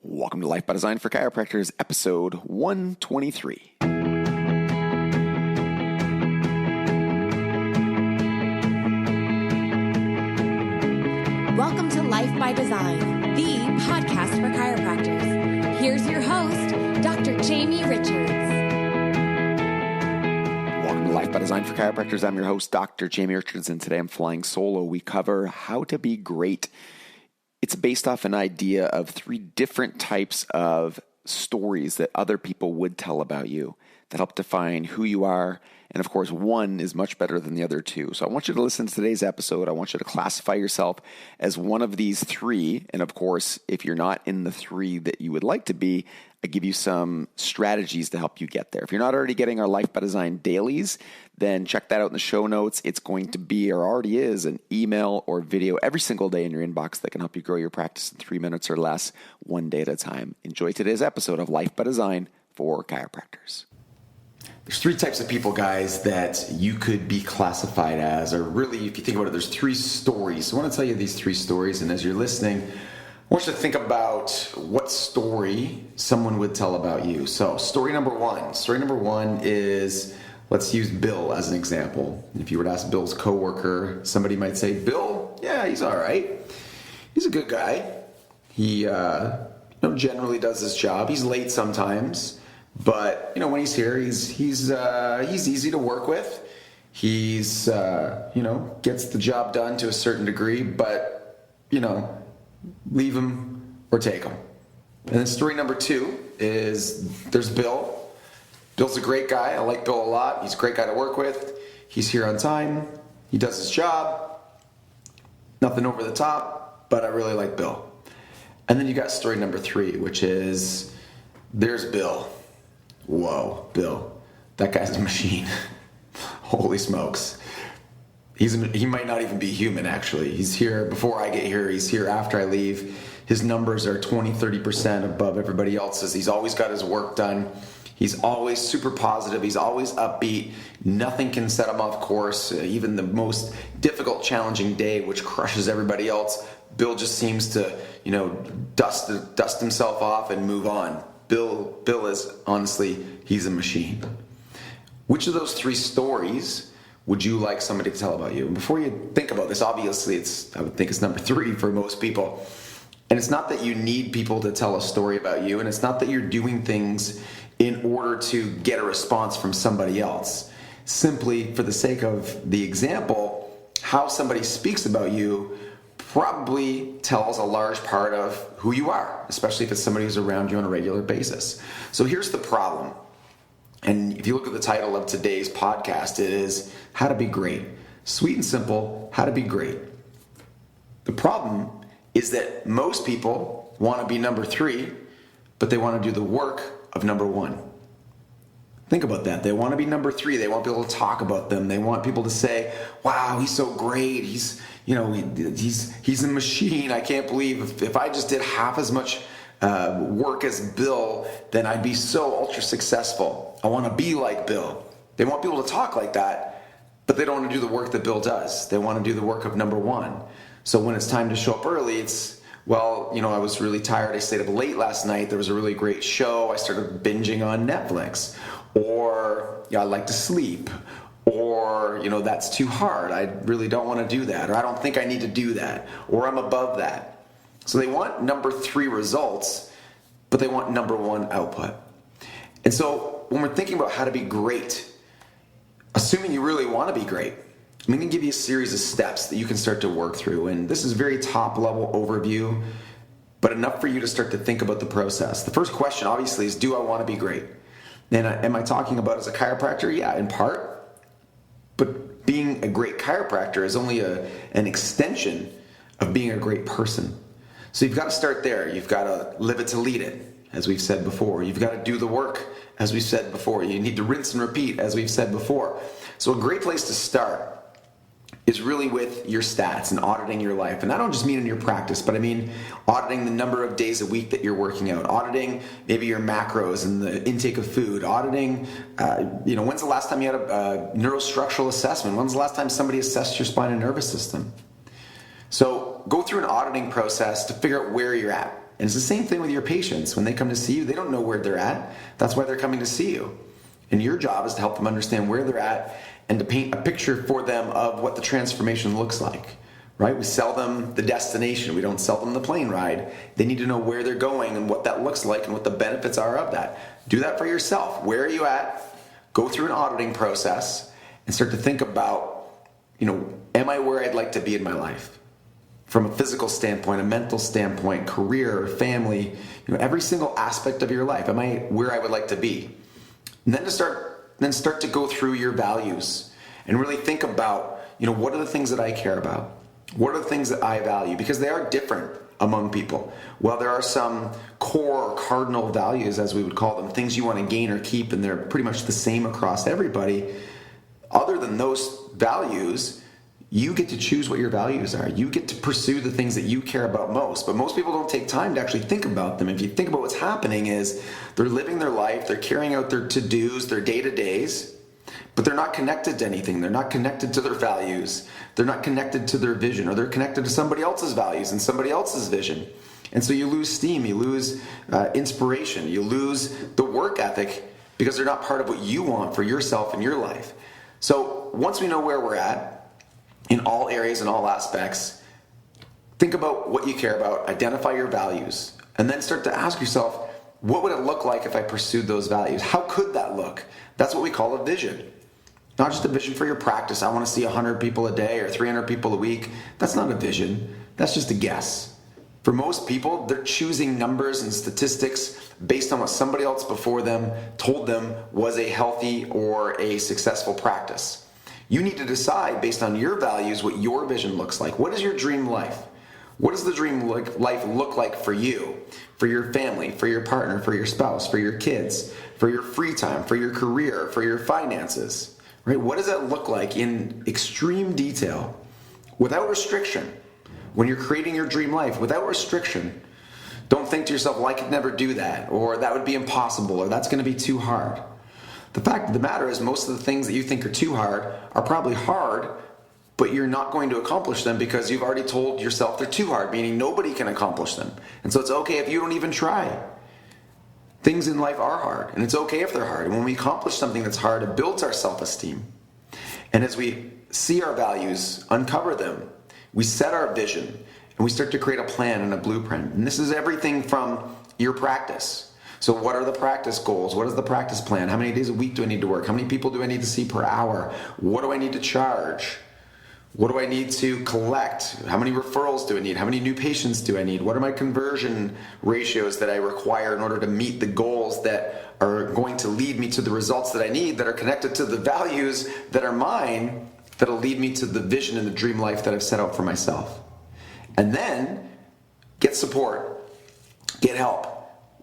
Welcome to Life by Design for Chiropractors, episode 123. Welcome to Life by Design, the podcast for chiropractors. Here's your host, Dr. Jamie Richards. Welcome to Life by Design for Chiropractors. I'm your host, Dr. Jamie Richards, and today I'm flying solo. We cover how to be great. It's based off an idea of 3 different types of stories that other people would tell about you that help define who you are. And of course, one is much better than the other 2. So I want you to listen to today's episode. I want you to classify yourself as one of these 3. And of course, if you're not in the 3 that you would like to be, I give you some strategies to help you get there. If you're not already getting our Life by Design dailies, then check that out in the show notes. It's going to be, or already is, an email or video every single day in your inbox that can help you grow your practice in 3 minutes or less, one day at a time. Enjoy today's episode of Life by Design for Chiropractors. There's 3 types of people, guys, that you could be classified as, or really, if you think about it, there's 3 stories. So I want to tell you these 3 stories, and as you're listening, I want you to think about what story someone would tell about you. So story number one is, let's use Bill as an example. If you were to ask Bill's coworker, somebody might say, Bill, yeah, he's all right. He's a good guy. He generally does his job. He's late sometimes, but when he's here, he's easy to work with. He's gets the job done to a certain degree, but leave him or take him. And then story number 2 is there's Bill. Bill's a great guy. I like Bill a lot. He's a great guy to work with. He's here on time. He does his job. Nothing over the top, but I really like Bill. And then you got story number 3, which is there's Bill. Whoa, Bill. That guy's a machine. Holy smokes. He might not even be human, actually. He's here before I get here. He's here after I leave. His numbers are 20-30% above everybody else's. He's always got his work done. He's always super positive. He's always upbeat. Nothing can set him off course. Even the most difficult, challenging day, which crushes everybody else, Bill just seems to, dust himself off and move on. Bill is, honestly, he's a machine. Which of those 3 stories would you like somebody to tell about you? And before you think about this, obviously, I would think it's number 3 for most people. And it's not that you need people to tell a story about you, and it's not that you're doing things in order to get a response from somebody else. Simply, for the sake of the example, how somebody speaks about you probably tells a large part of who you are, especially if it's somebody who's around you on a regular basis. So here's the problem. And if you look at the title of today's podcast, it is How to Be Great. Sweet and simple, how to be great. The problem is that most people want to be number 3, but they want to do the work of number 1. Think about that. They want to be number 3. They want people to talk about them. They want people to say, wow, he's so great. He's a machine. I can't believe if I just did half as much work as Bill, then I'd be so ultra successful. I want to be like Bill. They want people to talk like that, but they don't want to do the work that Bill does. They want to do the work of number 1. So when it's time to show up early, it's, I was really tired. I stayed up late last night. There was a really great show. I started binging on Netflix. Or, I like to sleep. Or, that's too hard. I really don't want to do that. Or I don't think I need to do that. Or I'm above that. So they want number 3 results, but they want number 1 output. And so when we're thinking about how to be great, assuming you really want to be great, I'm going to give you a series of steps that you can start to work through. And this is very top level overview, but enough for you to start to think about the process. The first question, obviously, is do I want to be great? And am I talking about as a chiropractor? Yeah, in part. But being a great chiropractor is only an extension of being a great person. So you've got to start there. You've got to live it to lead it, as we've said before. You've got to do the work, as we've said before. You need to rinse and repeat, as we've said before. So a great place to start is really with your stats and auditing your life. And I don't just mean in your practice, but I mean auditing the number of days a week that you're working out, auditing maybe your macros and the intake of food, auditing, when's the last time you had a neurostructural assessment? When's the last time somebody assessed your spine and nervous system? So go through an auditing process to figure out where you're at. And it's the same thing with your patients. When they come to see you, they don't know where they're at. That's why they're coming to see you. And your job is to help them understand where they're at and to paint a picture for them of what the transformation looks like, right? We sell them the destination. We don't sell them the plane ride. They need to know where they're going and what that looks like and what the benefits are of that. Do that for yourself. Where are you at? Go through an auditing process and start to think about, am I where I'd like to be in my life? From a physical standpoint, a mental standpoint, career, family, every single aspect of your life. Am I where I would like to be? And then start to go through your values and really think about, what are the things that I care about? What are the things that I value? Because they are different among people. Well, there are some core or cardinal values, as we would call them, things you want to gain or keep, and they're pretty much the same across everybody. Other than those values, you get to choose what your values are. You get to pursue the things that you care about most. But most people don't take time to actually think about them. If you think about what's happening is they're living their life, they're carrying out their to-dos, their day-to-days, but they're not connected to anything. They're not connected to their values. They're not connected to their vision, or they're connected to somebody else's values and somebody else's vision. And so you lose steam, you lose inspiration, you lose the work ethic because they're not part of what you want for yourself and your life. So once we know where we're at, in all areas and all aspects, think about what you care about, identify your values, and then start to ask yourself, what would it look like if I pursued those values? How could that look? That's what we call a vision. Not just a vision for your practice. I want to see 100 people a day or 300 people a week. That's not a vision. That's just a guess. For most people, they're choosing numbers and statistics based on what somebody else before them told them was a healthy or a successful practice. You need to decide based on your values what your vision looks like. What is your dream life? What does the dream life look like for you, for your family, for your partner, for your spouse, for your kids, for your free time, for your career, for your finances? Right? What does that look like in extreme detail without restriction? When you're creating your dream life without restriction, don't think to yourself, well, I could never do that, or that would be impossible, or that's going to be too hard. The fact of the matter is most of the things that you think are too hard are probably hard, but you're not going to accomplish them because you've already told yourself they're too hard, meaning nobody can accomplish them. And so it's okay if you don't even try. Things in life are hard, and it's okay if they're hard. And when we accomplish something that's hard, it builds our self-esteem. And as we see our values, uncover them, we set our vision, and we start to create a plan and a blueprint. And this is everything from your practice. So what are the practice goals? What is the practice plan? How many days a week do I need to work? How many people do I need to see per hour? What do I need to charge? What do I need to collect? How many referrals do I need? How many new patients do I need? What are my conversion ratios that I require in order to meet the goals that are going to lead me to the results that I need, that are connected to the values that are mine, that'll lead me to the vision and the dream life that I've set out for myself? And then get support, get help.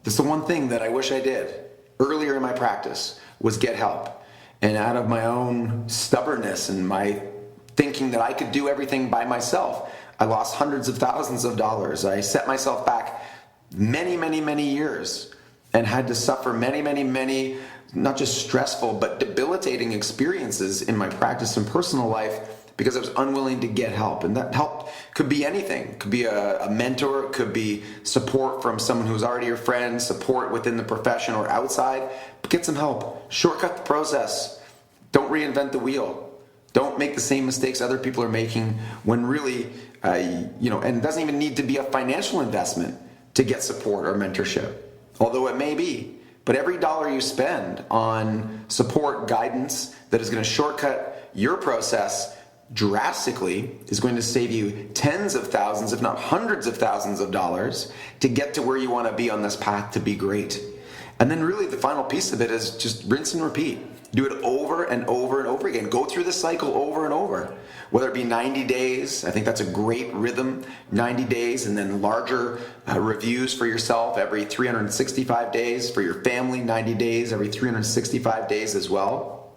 That's the one thing that I wish I did earlier in my practice, was get help. And out of my own stubbornness and my thinking that I could do everything by myself, I lost hundreds of thousands of dollars. I set myself back many, many, many years and had to suffer many, many, many, not just stressful, but debilitating experiences in my practice and personal life because I was unwilling to get help. And that help could be anything. It could be a mentor, it could be support from someone who's already your friend, support within the profession or outside. But get some help. Shortcut the process. Don't reinvent the wheel. Don't make the same mistakes other people are making when really, and it doesn't even need to be a financial investment to get support or mentorship, although it may be. But every dollar you spend on support, guidance that is going to shortcut your process drastically is going to save you tens of thousands, if not hundreds of thousands of dollars to get to where you want to be on this path to be great. And then really the final piece of it is just rinse and repeat. Do it over and over and over again. Go through the cycle over and over. Whether it be 90 days, I think that's a great rhythm, 90 days, and then larger reviews for yourself every 365 days, for your family, 90 days, every 365 days as well.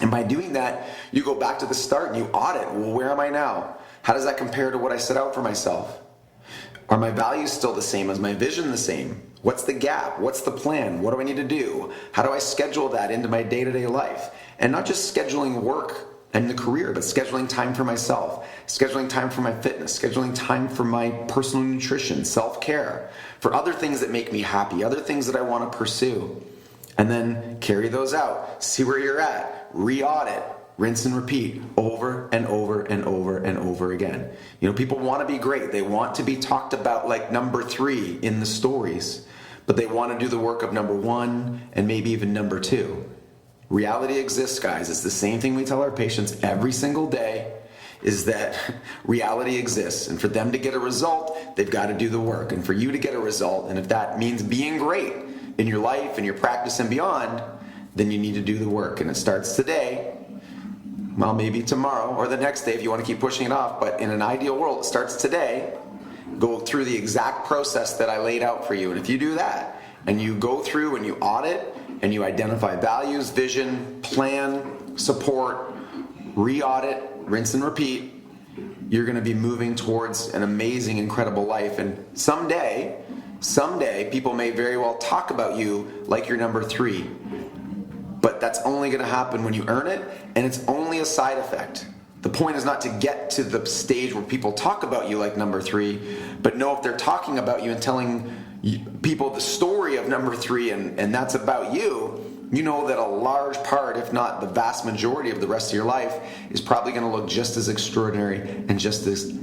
And by doing that, you go back to the start and you audit. Well, where am I now? How does that compare to what I set out for myself? Are my values still the same? Is my vision the same? What's the gap? What's the plan? What do I need to do? How do I schedule that into my day-to-day life? And not just scheduling work and the career, but scheduling time for myself, scheduling time for my fitness, scheduling time for my personal nutrition, self-care, for other things that make me happy, other things that I want to pursue. And then carry those out, see where you're at, re-audit, rinse and repeat over and over and over and over again. You know, people want to be great. They want to be talked about like number 3 in the stories, but they want to do the work of number 1 and maybe even number 2. Reality exists, guys. It's the same thing we tell our patients every single day, is that reality exists. And for them to get a result, they've got to do the work. And for you to get a result, and if that means being great in your life and your practice and beyond, then you need to do the work. And it starts today. Well, maybe tomorrow or the next day if you want to keep pushing it off. But in an ideal world, it starts today. Go through the exact process that I laid out for you. And if you do that, and you go through and you audit, and you identify values, vision, plan, support, re-audit, rinse and repeat, you're going to be moving towards an amazing, incredible life. And someday, people may very well talk about you like you're number 3. But that's only going to happen when you earn it, and it's only a side effect. The point is not to get to the stage where people talk about you like number 3, but know if they're talking about you and telling people the story of number 3 and that's about you, you know that a large part, if not the vast majority of the rest of your life is probably going to look just as extraordinary and just as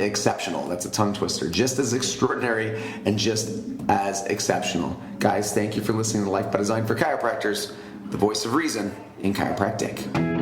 exceptional. That's a tongue twister. Just as extraordinary and just as exceptional. Guys, thank you for listening to Life by Design for Chiropractors, the voice of reason in chiropractic.